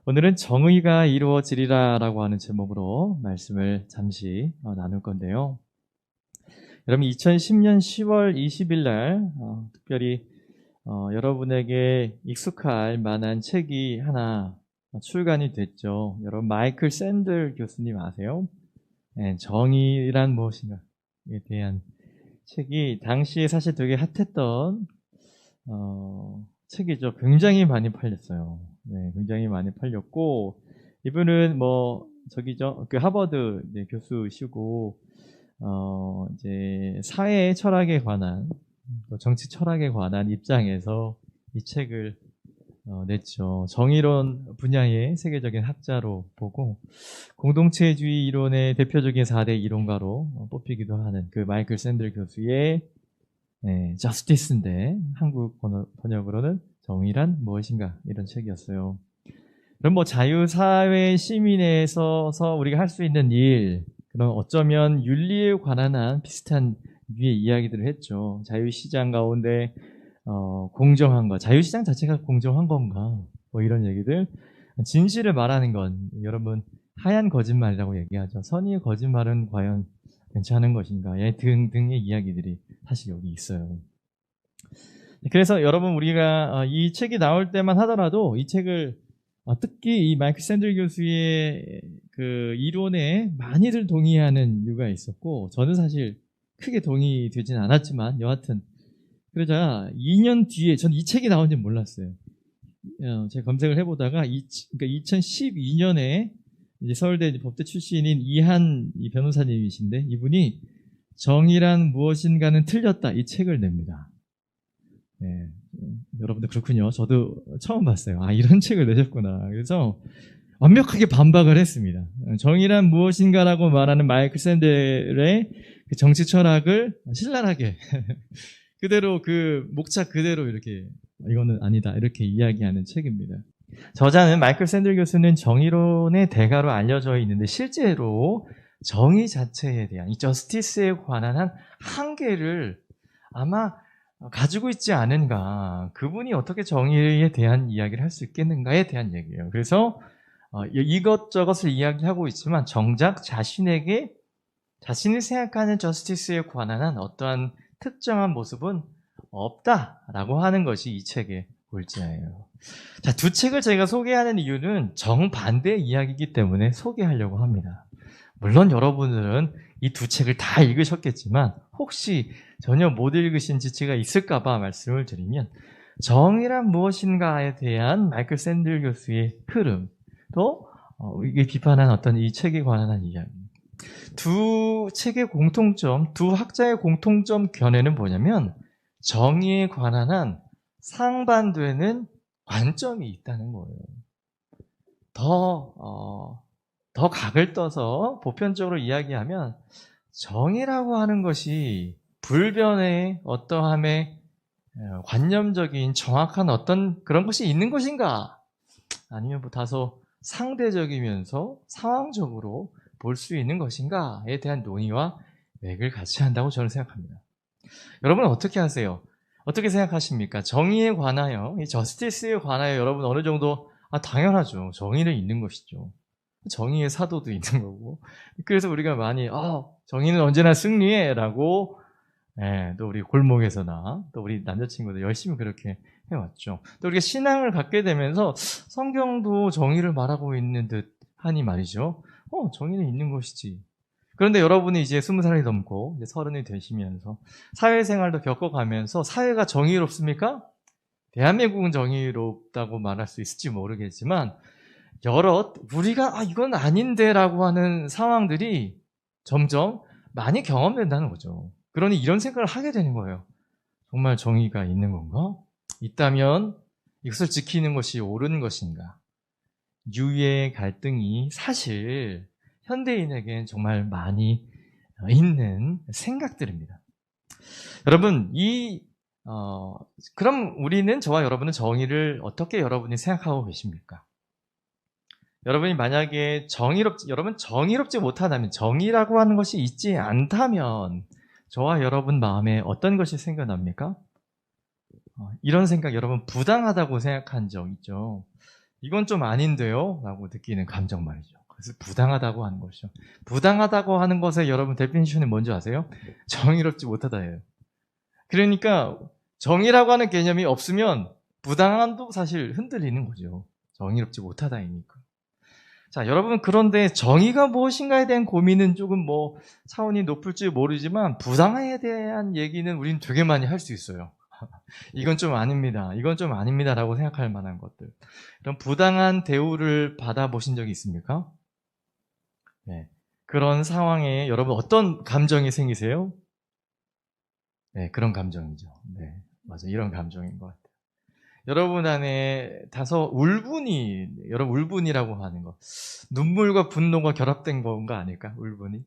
오늘은 정의가 이루어지리라 라고 하는 제목으로 말씀을 잠시 나눌 건데요. 여러분 2010년 10월 20일 날 특별히 여러분에게 익숙할 만한 책이 하나 출간이 됐죠. 여러분 마이클 샌들 교수님 아세요? 네, 정의란 무엇인가에 대한 책이 당시에 사실 되게 핫했던 책이죠. 굉장히 많이 팔렸어요. 네, 굉장히 많이 팔렸고, 이분은 그 하버드 교수시고, 이제 사회 철학에 관한, 정치 철학에 관한 입장에서 이 책을 냈죠. 정의론 분야의 세계적인 학자로 보고, 공동체주의 이론의 대표적인 4대 이론가로 뽑히기도 하는 그 마이클 샌들 교수의 저스티스인데 한국 번역으로는 정의란 무엇인가 이런 책이었어요. 그럼 자유사회 시민에서 우리가 할 수 있는 일, 그럼 어쩌면 윤리에 관한 한 비슷한 류의 이야기들을 했죠. 자유시장 가운데 공정한가, 자유시장 자체가 공정한 건가, 이런 얘기들. 진실을 말하는 건 여러분 하얀 거짓말이라고 얘기하죠. 선의의 거짓말은 과연 괜찮은 것인가 등등의 이야기들이 사실 여기 있어요. 그래서 여러분 우리가 이 책이 나올 때만 하더라도 이 책을 특히 이 마이클 샌들 교수의 그 이론에 많이들 동의하는 이유가 있었고, 저는 사실 크게 동의되진 않았지만 여하튼 그러자 2년 뒤에 전 이 책이 나온지 몰랐어요. 제가 검색을 해보다가 그러니까 2012년에 이제 서울대 법대 출신인 이한 변호사님이신데 이분이 정의란 무엇인가는 틀렸다 이 책을 냅니다. 네, 여러분들 그렇군요. 저도 처음 봤어요. 이런 책을 내셨구나. 그래서 완벽하게 반박을 했습니다. 정의란 무엇인가라고 말하는 마이클 샌델의 그 정치 철학을 신랄하게 그대로 그 목차 그대로 이렇게 이거는 아니다 이렇게 이야기하는 책입니다. 저자는 마이클 샌들 교수는 정의론의 대가로 알려져 있는데 실제로 정의 자체에 대한 이 저스티스에 관한 한 한계를 아마 가지고 있지 않은가, 그분이 어떻게 정의에 대한 이야기를 할 수 있겠는가에 대한 얘기예요. 그래서 이것저것을 이야기하고 있지만 정작 자신이 생각하는 저스티스에 관한 한 어떠한 특정한 모습은 없다라고 하는 것이 이 책의 골자예요. 자, 두 책을 저희가 소개하는 이유는 정반대의 이야기이기 때문에 소개하려고 합니다. 물론 여러분들은 이 두 책을 다 읽으셨겠지만 혹시 전혀 못 읽으신 지체가 있을까봐 말씀을 드리면, 정의란 무엇인가에 대한 마이클 샌들 교수의 흐름, 또 이게 비판한 어떤 이 책에 관한 한 이야기. 두 책의 공통점, 두 학자의 공통점 견해는 뭐냐면 정의에 관한 한 상반되는 관점이 있다는 거예요. 더 각을 떠서 보편적으로 이야기하면 정의라고 하는 것이 불변의 어떠함의 관념적인 정확한 어떤 그런 것이 있는 것인가, 아니면 다소 상대적이면서 상황적으로 볼 수 있는 것인가에 대한 논의와 맥을 같이 한다고 저는 생각합니다. 여러분은 어떻게 하세요? 어떻게 생각하십니까? 정의에 관하여, 이 저스티스에 관하여 여러분 어느 정도 당연하죠. 정의는 있는 것이죠. 정의의 사도도 있는 거고. 그래서 우리가 많이 정의는 언제나 승리해 라고 또 우리 골목에서나 또 우리 남자친구들 열심히 그렇게 해왔죠. 또 우리가 신앙을 갖게 되면서 성경도 정의를 말하고 있는 듯 하니 말이죠. 정의는 있는 것이지. 그런데 여러분이 이제 20살이 넘고 이제 30이 되시면서 사회생활도 겪어가면서 사회가 정의롭습니까? 대한민국은 정의롭다고 말할 수 있을지 모르겠지만 우리가 이건 아닌데라고 하는 상황들이 점점 많이 경험된다는 거죠. 그러니 이런 생각을 하게 되는 거예요. 정말 정의가 있는 건가? 있다면 이것을 지키는 것이 옳은 것인가? 유의 갈등이 사실 현대인에겐 정말 많이 있는 생각들입니다. 여러분, 그럼 저와 여러분은 정의를 어떻게 여러분이 생각하고 계십니까? 여러분이 만약에 정의롭지 못하다면, 정의라고 하는 것이 있지 않다면 저와 여러분 마음에 어떤 것이 생겨납니까? 이런 생각 여러분 부당하다고 생각한 적 있죠? 이건 좀 아닌데요? 라고 느끼는 감정 말이죠. 그래서 부당하다고 하는 것이죠. 부당하다고 하는 것의 여러분 데피니션이 뭔지 아세요? 정의롭지 못하다예요. 그러니까 정의라고 하는 개념이 없으면 부당함도 사실 흔들리는 거죠. 정의롭지 못하다이니까. 자, 여러분 그런데 정의가 무엇인가에 대한 고민은 조금 뭐 차원이 높을지 모르지만 부당에 대한 얘기는 우리는 되게 많이 할 수 있어요. 이건 좀 아닙니다. 이건 좀 아닙니다라고 생각할 만한 것들. 그럼 부당한 대우를 받아보신 적이 있습니까? 네. 그런 상황에 여러분 어떤 감정이 생기세요? 네, 그런 감정이죠. 네, 맞아, 이런 감정인 것 같아요. 여러분 안에 다소 여러분 울분이라고 하는 거, 눈물과 분노가 결합된 건가 아닐까? 울분이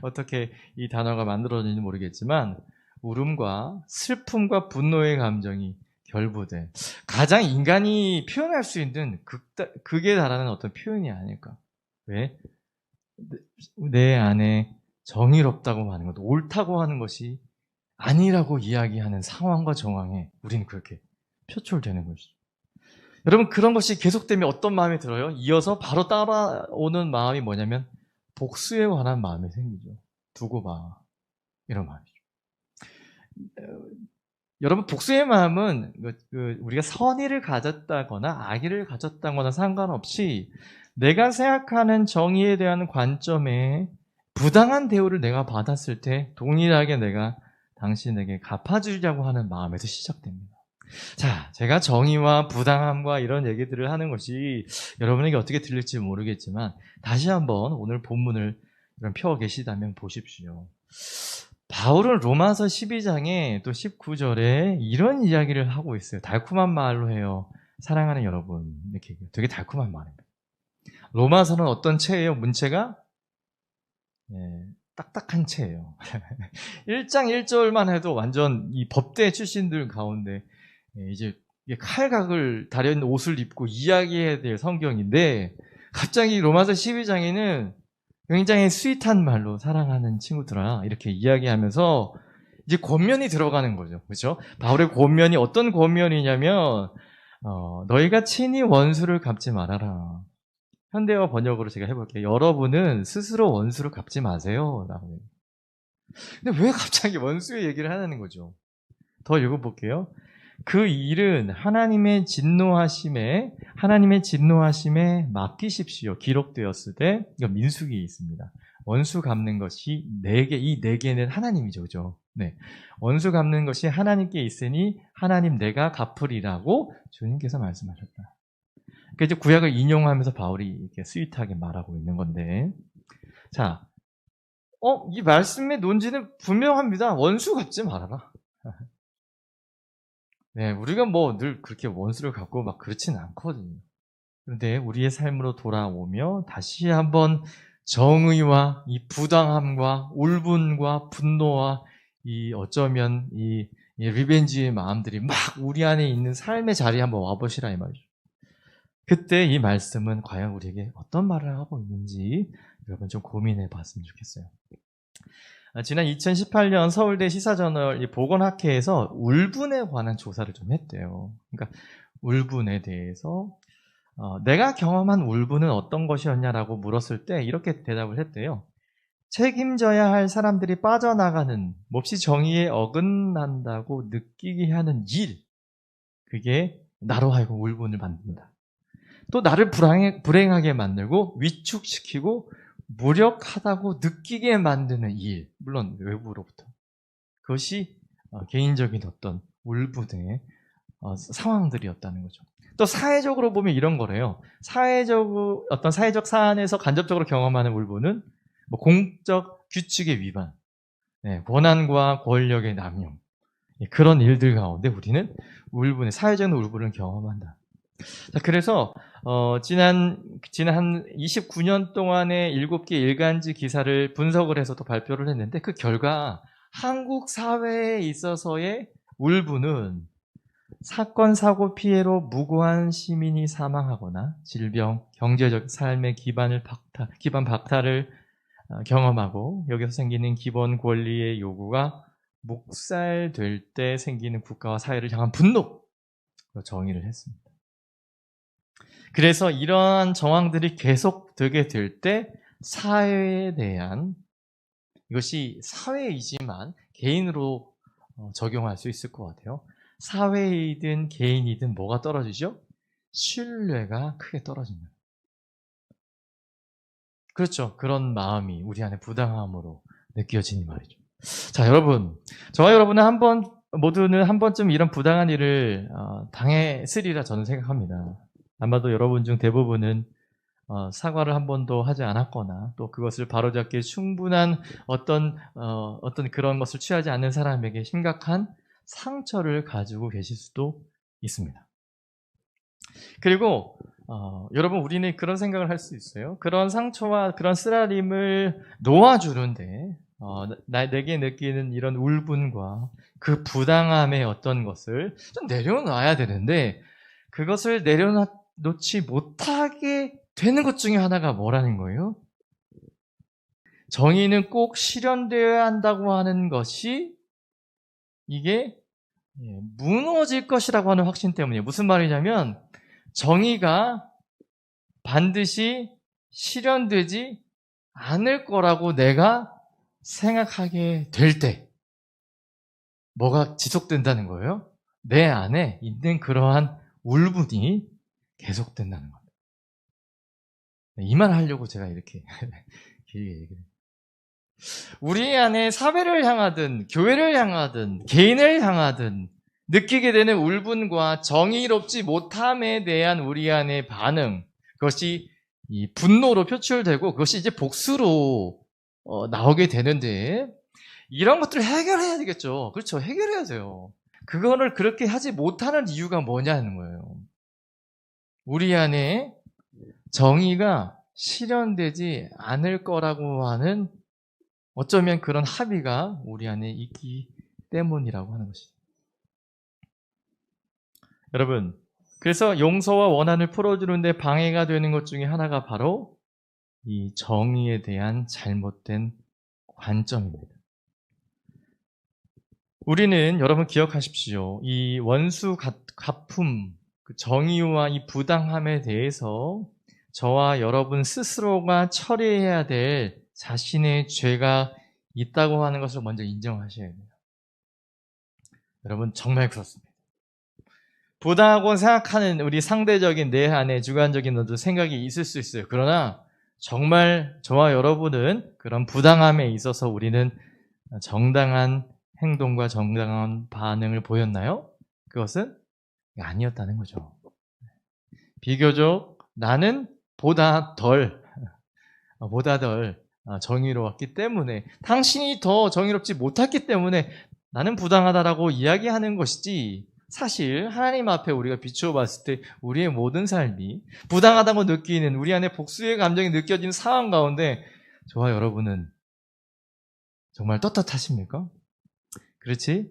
어떻게 이 단어가 만들어졌는지 모르겠지만 울음과 슬픔과 분노의 감정이 결부된 가장 인간이 표현할 수 있는 극에 달하는 어떤 표현이 아닐까? 왜? 내 안에 정의롭다고 하는 것, 옳다고 하는 것이 아니라고 이야기하는 상황과 정황에 우리는 그렇게 표출되는 것이죠. 여러분 그런 것이 계속되면 어떤 마음이 들어요? 이어서 바로 따라오는 마음이 뭐냐면 복수에 관한 마음이 생기죠. 두고 봐. 이런 마음이죠. 여러분 복수의 마음은 우리가 선의를 가졌다거나 악의를 가졌다거나 상관없이 내가 생각하는 정의에 대한 관점에 부당한 대우를 내가 받았을 때 동일하게 내가 당신에게 갚아주려고 하는 마음에서 시작됩니다. 자, 제가 정의와 부당함과 이런 얘기들을 하는 것이 여러분에게 어떻게 들릴지 모르겠지만 다시 한번 오늘 본문을 펴 계시다면 보십시오. 바울은 로마서 12장에 또 19절에 이런 이야기를 하고 있어요. 달콤한 말로 해요. 사랑하는 여러분, 이렇게 되게 달콤한 말입니다. 로마서는 어떤 체예요? 문체가? 네, 딱딱한 체예요. 1장 1절만 해도 완전 이 법대 출신들 가운데 이제 칼각을 달여있는 옷을 입고 이야기해야 될 성경인데 갑자기 로마서 12장에는 굉장히 스윗한 말로 사랑하는 친구들아 이렇게 이야기하면서 이제 권면이 들어가는 거죠. 그렇죠? 바울의 권면이 어떤 권면이냐면 너희가 친히 원수를 갚지 말아라. 현대어 번역으로 제가 해볼게요. 여러분은 스스로 원수를 갚지 마세요. 라고. 근데 왜 갑자기 원수의 얘기를 하는 거죠? 더 읽어볼게요. 그 일은 하나님의 진노하심에 맡기십시오. 기록되었을 때, 이거 민수기에 있습니다. 원수 갚는 것이 이 네 개는 하나님이죠. 그죠? 네. 원수 갚는 것이 하나님께 있으니 하나님 내가 갚으리라고 주님께서 말씀하셨다. 그 이제 구약을 인용하면서 바울이 이렇게 스윗하게 말하고 있는 건데. 자, 이 말씀의 논지는 분명합니다. 원수 갚지 말아라. 네, 우리가 뭐 늘 그렇게 원수를 갚고 막 그렇진 않거든요. 그런데 우리의 삶으로 돌아오며 다시 한번 정의와 이 부당함과 울분과 분노와 이 어쩌면 이 리벤지의 마음들이 막 우리 안에 있는 삶의 자리에 한번 와보시라 이 말이죠. 그때 이 말씀은 과연 우리에게 어떤 말을 하고 있는지 여러분 좀 고민해 봤으면 좋겠어요. 지난 2018년 서울대 시사저널 보건학회에서 울분에 관한 조사를 좀 했대요. 그러니까 울분에 대해서 내가 경험한 울분은 어떤 것이었냐라고 물었을 때 이렇게 대답을 했대요. 책임져야 할 사람들이 빠져나가는 몹시 정의에 어긋난다고 느끼게 하는 일, 그게 나로 하여금 울분을 만든다. 또 나를 불행하게 만들고 위축시키고 무력하다고 느끼게 만드는 일, 물론 외부로부터. 그것이 개인적인 어떤 울분의 상황들이었다는 거죠. 또 사회적으로 보면 이런 거래요. 어떤 사회적 사안에서 간접적으로 경험하는 울분은 뭐 공적 규칙의 위반, 권한과 권력의 남용, 그런 일들 가운데 우리는 사회적인 울분을 경험한다. 자, 그래서 지난 한 29년 동안의 7개 일간지 기사를 분석을 해서 또 발표를 했는데 그 결과 한국 사회에 있어서의 울분은 사건, 사고 피해로 무고한 시민이 사망하거나 질병, 경제적 삶의 기반 박탈을 경험하고 여기서 생기는 기본 권리의 요구가 묵살될 때 생기는 국가와 사회를 향한 분노로 정의를 했습니다. 그래서 이러한 정황들이 계속되게 될 때 사회에 대한, 이것이 사회이지만 개인으로 적용할 수 있을 것 같아요. 사회이든 개인이든 뭐가 떨어지죠? 신뢰가 크게 떨어집니다. 그렇죠. 그런 마음이 우리 안에 부당함으로 느껴지니 말이죠. 자, 여러분, 저와 여러분은 모두는 한 번쯤 이런 부당한 일을 당했으리라 저는 생각합니다. 아마도 여러분 중 대부분은 사과를 한 번도 하지 않았거나 또 그것을 바로잡기에 충분한 어떤 그런 것을 취하지 않는 사람에게 심각한 상처를 가지고 계실 수도 있습니다. 그리고 여러분, 우리는 그런 생각을 할 수 있어요. 그런 상처와 그런 쓰라림을 놓아주는데 내게 느끼는 이런 울분과 그 부당함의 어떤 것을 좀 내려놔야 되는데, 그것을 내려놓지 못하게 되는 것 중에 하나가 뭐라는 거예요? 정의는 꼭 실현되어야 한다고 하는 것이 이게 무너질 것이라고 하는 확신 때문이에요. 무슨 말이냐면 정의가 반드시 실현되지 않을 거라고 내가 생각하게 될 때 뭐가 지속된다는 거예요? 내 안에 있는 그러한 울분이 계속된다는 겁니다. 이 말 하려고 제가 이렇게 길게 얘기를. 우리 안에 사회를 향하든 교회를 향하든 개인을 향하든 느끼게 되는 울분과 정의롭지 못함에 대한 우리 안의 반응, 그것이 이 분노로 표출되고 그것이 이제 복수로 나오게 되는데, 이런 것들을 해결해야 되겠죠. 그렇죠. 해결해야 돼요. 그거를 그렇게 하지 못하는 이유가 뭐냐는 거예요. 우리 안에 정의가 실현되지 않을 거라고 하는 어쩌면 그런 합의가 우리 안에 있기 때문이라고 하는 것이죠. 여러분, 그래서 용서와 원한을 풀어주는데 방해가 되는 것 중에 하나가 바로 이 정의에 대한 잘못된 관점입니다. 우리는 여러분 기억하십시오. 이 원수 갚음, 그 정의와 이 부당함에 대해서 저와 여러분 스스로가 처리해야 될 자신의 죄가 있다고 하는 것을 먼저 인정하셔야 돼요. 여러분, 정말 그렇습니다. 부당하고 생각하는 우리 상대적인 내 안에 주관적인 어떤 생각이 있을 수 있어요. 그러나 정말 저와 여러분은 그런 부당함에 있어서 우리는 정당한 행동과 정당한 반응을 보였나요? 그것은 아니었다는 거죠. 비교적 나는 보다 덜 정의로웠기 때문에, 당신이 더 정의롭지 못했기 때문에 나는 부당하다라고 이야기하는 것이지, 사실 하나님 앞에 우리가 비추어 봤을 때 우리의 모든 삶이 부당하다고 느끼는, 우리 안에 복수의 감정이 느껴지는 상황 가운데 저와 여러분은 정말 떳떳하십니까? 그렇지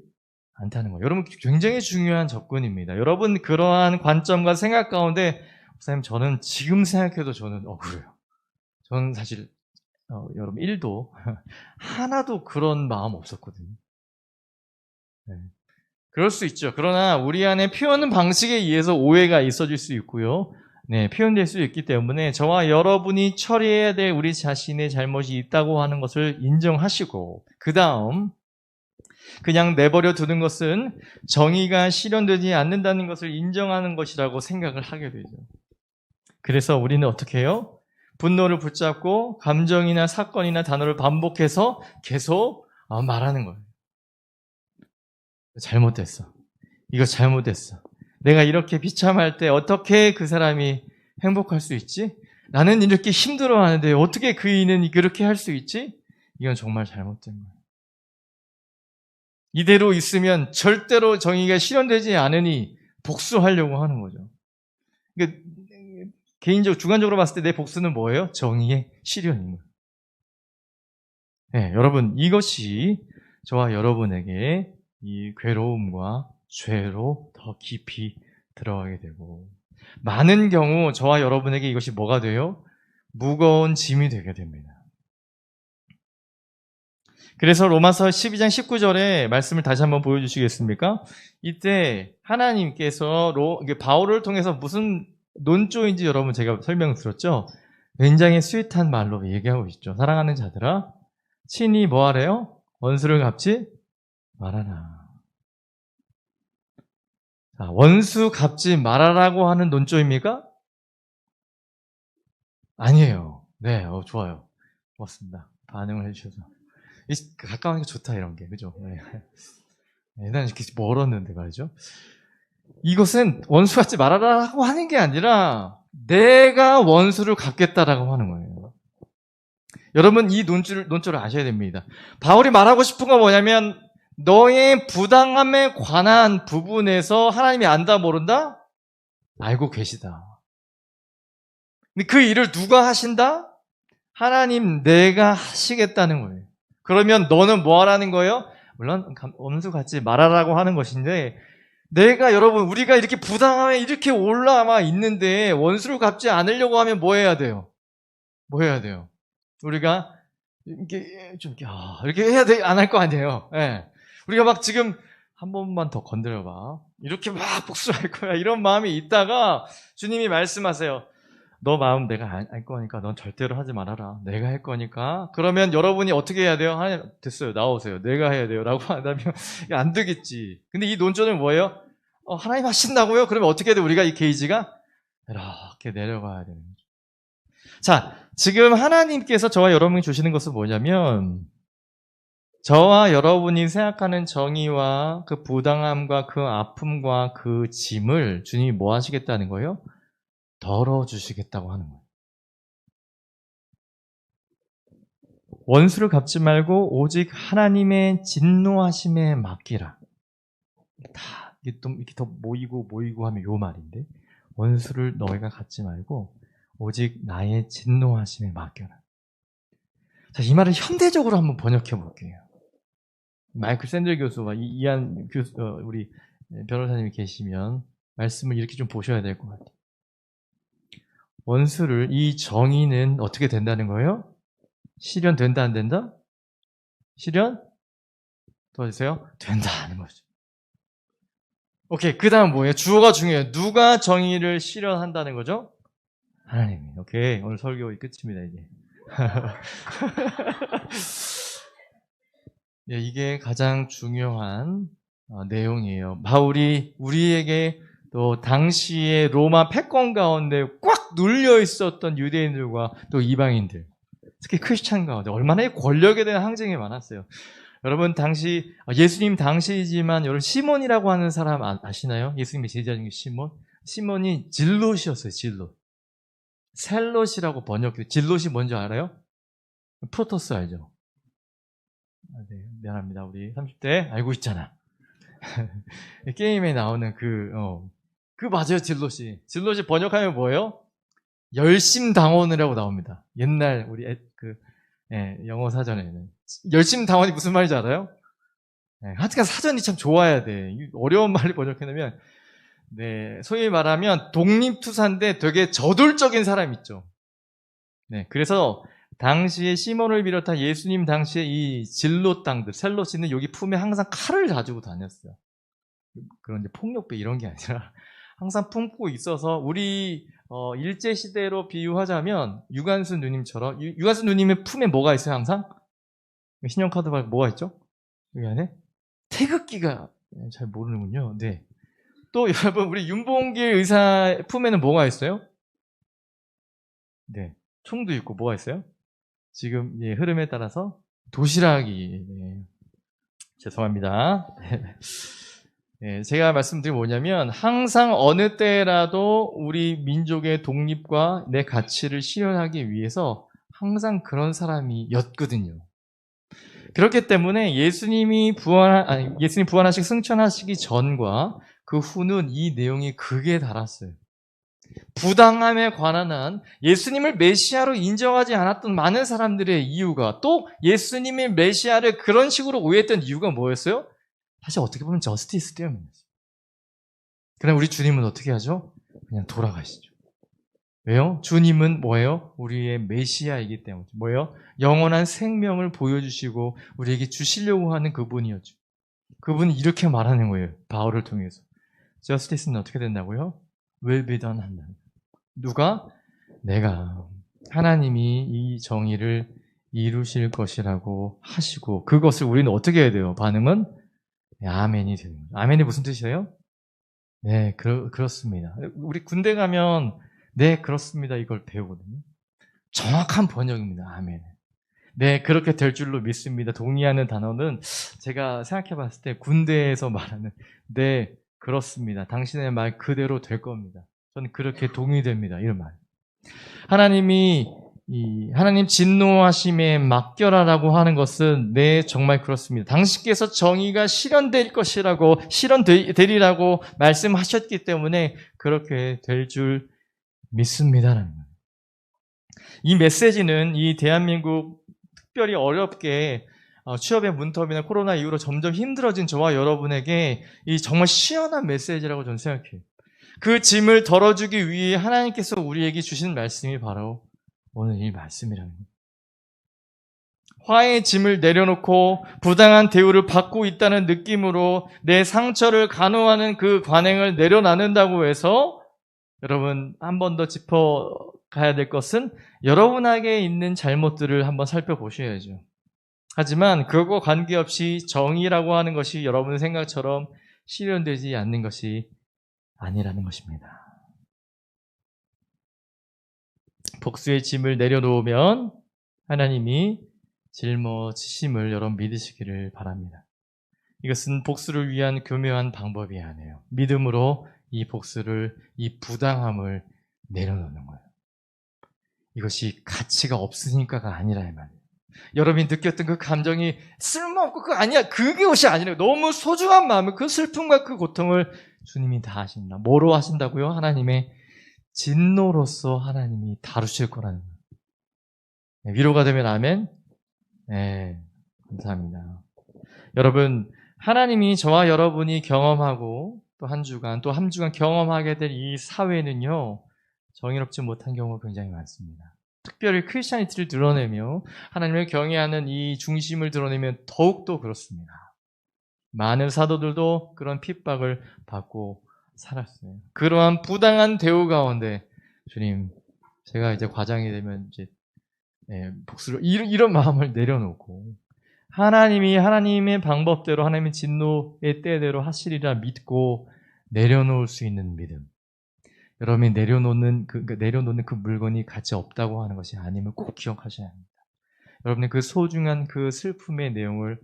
않다는 거예요. 여러분, 굉장히 중요한 접근입니다. 여러분, 그러한 관점과 생각 가운데 목사님, 저는 지금 생각해도 저는 억울해요. 저는 사실 여러분 1도 하나도 그런 마음 없었거든요. 네. 그럴 수 있죠. 그러나 우리 안에 표현 방식에 의해서 오해가 있어질 수 있고요. 네, 표현될 수 있기 때문에 저와 여러분이 처리해야 될 우리 자신의 잘못이 있다고 하는 것을 인정하시고, 그 다음 그냥 내버려 두는 것은 정의가 실현되지 않는다는 것을 인정하는 것이라고 생각을 하게 되죠. 그래서 우리는 어떻게 해요? 분노를 붙잡고 감정이나 사건이나 단어를 반복해서 계속 말하는 거예요. 잘못됐어. 이거 잘못됐어. 내가 이렇게 비참할 때 어떻게 그 사람이 행복할 수 있지? 나는 이렇게 힘들어하는데 어떻게 그이는 그렇게 할 수 있지? 이건 정말 잘못된 거예요. 이대로 있으면 절대로 정의가 실현되지 않으니 복수하려고 하는 거죠. 그러니까 개인적으로, 주관적으로 봤을 때 내 복수는 뭐예요? 정의의 실현인 거예요. 네, 여러분, 이것이 저와 여러분에게 이 괴로움과 죄로 더 깊이 들어가게 되고, 많은 경우 저와 여러분에게 이것이 뭐가 돼요? 무거운 짐이 되게 됩니다. 그래서 로마서 12장 19절에 말씀을 다시 한번 보여주시겠습니까? 이때 하나님께서 바울을 통해서 무슨 논조인지 여러분 제가 설명드렸죠? 굉장히 스윗한 말로 얘기하고 있죠. 사랑하는 자들아, 친히 뭐 하래요? 원수를 갚지 말아라. 자, 원수 갚지 말아라고 하는 논조입니까? 아니에요. 네, 좋아요. 고맙습니다. 반응을 해주셔서. 가까운 게 좋다, 이런 게. 그죠? 네. 난 이렇게 멀었는데 말이죠. 이것은 원수 갚지 말아라고 하는 게 아니라 내가 원수를 갚겠다라고 하는 거예요. 여러분, 이 논조를 아셔야 됩니다. 바울이 말하고 싶은 건 뭐냐면 너의 부당함에 관한 부분에서 하나님이 안다 모른다? 알고 계시다. 근데 그 일을 누가 하신다? 하나님 내가 하시겠다는 거예요. 그러면 너는 뭐 하라는 거예요? 물론 원수 갚지 말아라고 하는 것인데 여러분 우리가 이렇게 부당함에 이렇게 올라와 있는데 원수를 갚지 않으려고 하면 뭐 해야 돼요? 뭐 해야 돼요? 우리가 이렇게 해야 돼? 안 할 거 아니에요. 네. 우리가 막 지금 한 번만 더 건드려봐. 이렇게 막 복수할 거야. 이런 마음이 있다가 주님이 말씀하세요. 너 마음 내가 알 거니까 넌 절대로 하지 말아라. 내가 할 거니까. 그러면 여러분이 어떻게 해야 돼요? 하나님, 됐어요. 나오세요. 내가 해야 돼요. 라고 한다면 안 되겠지. 근데 이 논조는 뭐예요? 하나님 하신다고요? 그러면 어떻게 해야 돼? 우리가 이 게이지가 이렇게 내려가야 되는 거죠. 자, 지금 하나님께서 저와 여러분이 주시는 것은 뭐냐면 저와 여러분이 생각하는 정의와 그 부당함과 그 아픔과 그 짐을 주님이 뭐 하시겠다는 거예요? 덜어주시겠다고 하는 거예요. 원수를 갚지 말고 오직 하나님의 진노하심에 맡기라. 다 이렇게 더 모이고 하면 요 말인데 원수를 너희가 갚지 말고 오직 나의 진노하심에 맡겨라. 자, 이 말을 현대적으로 한번 번역해 볼게요. 마이클 샌들 교수와 이한 교수, 우리 변호사님이 계시면 말씀을 이렇게 좀 보셔야 될 것 같아요. 원수를, 이 정의는 어떻게 된다는 거예요? 실현된다, 안 된다? 실현? 도와주세요. 된다는 거죠. 오케이, 그 다음 뭐예요? 주어가 중요해요. 누가 정의를 실현한다는 거죠? 하나님이. 오케이, 오늘 설교 끝입니다, 이제. 예, 이게 가장 중요한 내용이에요. 바울이 우리에게 또 당시에 로마 패권 가운데 꽉 눌려 있었던 유대인들과 또 이방인들, 특히 크리스찬 가운데 얼마나 권력에 대한 항쟁이 많았어요. 여러분 당시 예수님 당시이지만 여러분 시몬이라고 하는 사람 아시나요? 예수님의 제자 중에 시몬? 시몬이 질롯이었어요. 질롯. 셀롯이라고 번역해요. 질롯이 뭔지 알아요? 프로토스 알죠? 네, 미안합니다. 우리 30대 알고 있잖아. 게임에 나오는 그 맞아요, 질롯이. 질롯이 번역하면 뭐예요? 열심당원이라고 나옵니다. 옛날 우리 영어 사전에는. 열심당원이 무슨 말인지 알아요? 하여튼 사전이 참 좋아야 돼. 어려운 말을 번역해놓으면, 네, 소위 말하면 독립투사인데 되게 저돌적인 사람 있죠. 네, 그래서 당시에 시몬을 비롯한 예수님 당시에 이 질롯 당들, 셀롯이는 여기 품에 항상 칼을 가지고 다녔어요. 그런데 폭력배 이런 게 아니라 항상 품고 있어서 우리 일제시대로 비유하자면 유관순 누님처럼 유관순 누님의 품에 뭐가 있어요 항상? 신용카드 말고 뭐가 있죠? 여기 안에? 태극기가 잘 모르는군요. 네. 또 여러분 우리 윤봉길 의사 품에는 뭐가 있어요? 네. 총도 있고 뭐가 있어요? 지금 흐름에 따라서 도시락이 죄송합니다. 제가 말씀드린 게 뭐냐면 항상 어느 때라도 우리 민족의 독립과 내 가치를 실현하기 위해서 항상 그런 사람이었거든요. 그렇기 때문에 예수님 부활하시고 승천하시기 전과 그 후는 이 내용이 극에 달았어요. 부당함에 관한 한 예수님을 메시아로 인정하지 않았던 많은 사람들의 이유가, 또 예수님의 메시아를 그런 식으로 오해했던 이유가 뭐였어요? 사실 어떻게 보면 저스티스 때문이었어요. 그럼 우리 주님은 어떻게 하죠? 그냥 돌아가시죠. 왜요? 주님은 뭐예요? 우리의 메시아이기 때문에. 뭐예요? 영원한 생명을 보여주시고 우리에게 주시려고 하는 그분이었죠. 그분이 이렇게 말하는 거예요. 바울을 통해서. 저스티스는 어떻게 된다고요? will be done 한다. 누가? 내가. 하나님이 이 정의를 이루실 것이라고 하시고 그것을 우리는 어떻게 해야 돼요? 반응은? 네, 아멘이 되는 거예요. 아멘이 무슨 뜻이에요? 네, 그렇습니다. 우리 군대 가면 네, 그렇습니다. 이걸 배우거든요. 정확한 번역입니다. 아멘. 네, 그렇게 될 줄로 믿습니다. 동의하는 단어는 제가 생각해 봤을 때 군대에서 말하는 네, 그렇습니다. 당신의 말 그대로 될 겁니다. 저는 그렇게 동의됩니다. 이런 말. 하나님 진노하심에 맡겨라라고 하는 것은 네, 정말 그렇습니다. 당신께서 정의가 실현될 것이라고 실현되리라고 말씀하셨기 때문에 그렇게 될 줄 믿습니다라는 거예요. 이 메시지는 이 대한민국 특별히 어렵게 취업의 문턱이나 코로나 이후로 점점 힘들어진 저와 여러분에게 이 정말 시원한 메시지라고 저는 생각해요. 그 짐을 덜어주기 위해 하나님께서 우리에게 주신 말씀이 바로 오늘 이 말씀이라는 거예요. 화의 짐을 내려놓고 부당한 대우를 받고 있다는 느낌으로 내 상처를 간호하는 그 관행을 내려놓는다고 해서 여러분 한 번 더 짚어가야 될 것은 여러분에게 있는 잘못들을 한번 살펴보셔야죠. 하지만 그것과 관계없이 정의라고 하는 것이 여러분 생각처럼 실현되지 않는 것이 아니라는 것입니다. 복수의 짐을 내려놓으면 하나님이 짊어지심을 여러분 믿으시기를 바랍니다. 이것은 복수를 위한 교묘한 방법이 아니에요. 믿음으로 이 복수를, 이 부당함을 내려놓는 거예요. 이것이 가치가 없으니까가 아니라 이 말이에요. 여러분이 느꼈던 그 감정이 쓸모없고 그거 아니야. 그것이 아니라 너무 소중한 마음을 그 슬픔과 그 고통을 주님이 다 하신다. 뭐로 하신다고요? 하나님의 진노로서 하나님이 다루실 거라는 거예요. 네, 위로가 되면 아멘. 네, 감사합니다. 여러분, 하나님이 저와 여러분이 경험하고 또 한 주간 경험하게 될 이 사회는요, 정의롭지 못한 경우가 굉장히 많습니다. 특별히 크리스찬리티를 드러내며 하나님을 경외하는 이 중심을 드러내면 더욱더 그렇습니다. 많은 사도들도 그런 핍박을 받고 살았어요. 그러한 부당한 대우 가운데 주님, 제가 이제 과장이 되면 이제 복수를 이런 마음을 내려놓고 하나님이 하나님의 방법대로 하나님의 진노의 때대로 하시리라 믿고 내려놓을 수 있는 믿음. 여러분이 내려놓는 그 물건이 가치 없다고 하는 것이 아님을 꼭 기억하셔야 합니다. 여러분의 그 소중한 그 슬픔의 내용을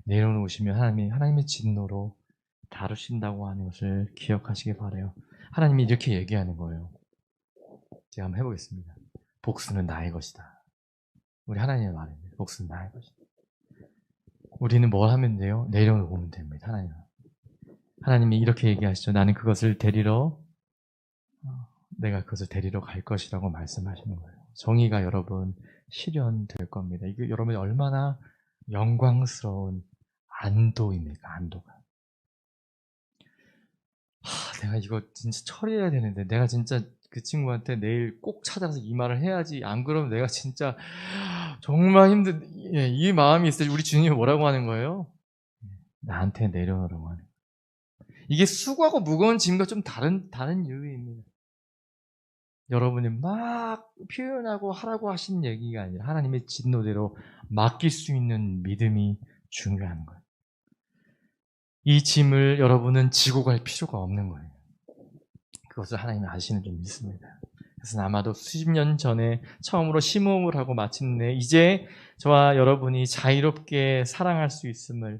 내려놓으시면 하나님의 진노로 다루신다고 하는 것을 기억하시기 바라요. 하나님이 이렇게 얘기하는 거예요. 제가 한번 해보겠습니다. 복수는 나의 것이다. 우리 하나님의 말입니다. 복수는 나의 것이다. 우리는 뭘 하면 돼요? 내려놓으면 됩니다. 하나님이 이렇게 얘기하시죠. 나는 내가 그것을 데리러 갈 것이라고 말씀하시는 거예요. 정의가 여러분 실현될 겁니다. 이게 여러분이 얼마나 영광스러운 안도입니까? 안도가. 내가 이거 진짜 처리해야 되는데 내가 진짜 그 친구한테 내일 꼭 찾아가서 이 말을 해야지. 안 그러면 내가 진짜 정말 이 마음이 있을 때 우리 주님이 뭐라고 하는 거예요? 나한테 내려놓으라고 하는 거예요. 이게 수고하고 무거운 짐과 좀 다른 이유입니다. 여러분이 막 표현하고 하라고 하신 얘기가 아니라 하나님의 진노대로 맡길 수 있는 믿음이 중요한 거예요. 이 짐을 여러분은 지고 갈 필요가 없는 거예요. 그것을 하나님이 아시는 줄 믿습니다. 그래서 아마도 수십 년 전에 처음으로 심호흡을 하고 마침내 이제 저와 여러분이 자유롭게 사랑할 수 있음을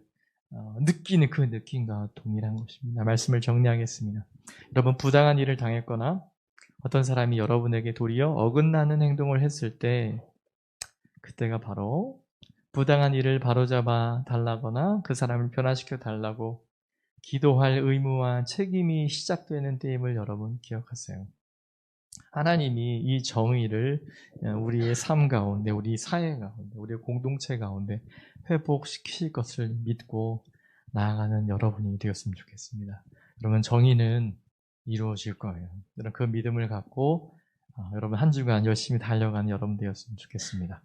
느끼는 그 느낌과 동일한 것입니다. 말씀을 정리하겠습니다. 여러분 부당한 일을 당했거나 어떤 사람이 여러분에게 도리어 어긋나는 행동을 했을 때 그때가 바로 부당한 일을 바로잡아 달라거나 그 사람을 변화시켜 달라고 기도할 의무와 책임이 시작되는 때임을 여러분 기억하세요. 하나님이 이 정의를 우리의 삶 가운데, 우리 사회 가운데, 우리의 공동체 가운데 회복시키실 것을 믿고 나아가는 여러분이 되었으면 좋겠습니다. 여러분 정의는 이루어질 거예요. 여러분 그 믿음을 갖고 여러분 한 주간 열심히 달려가는 여러분 되었으면 좋겠습니다.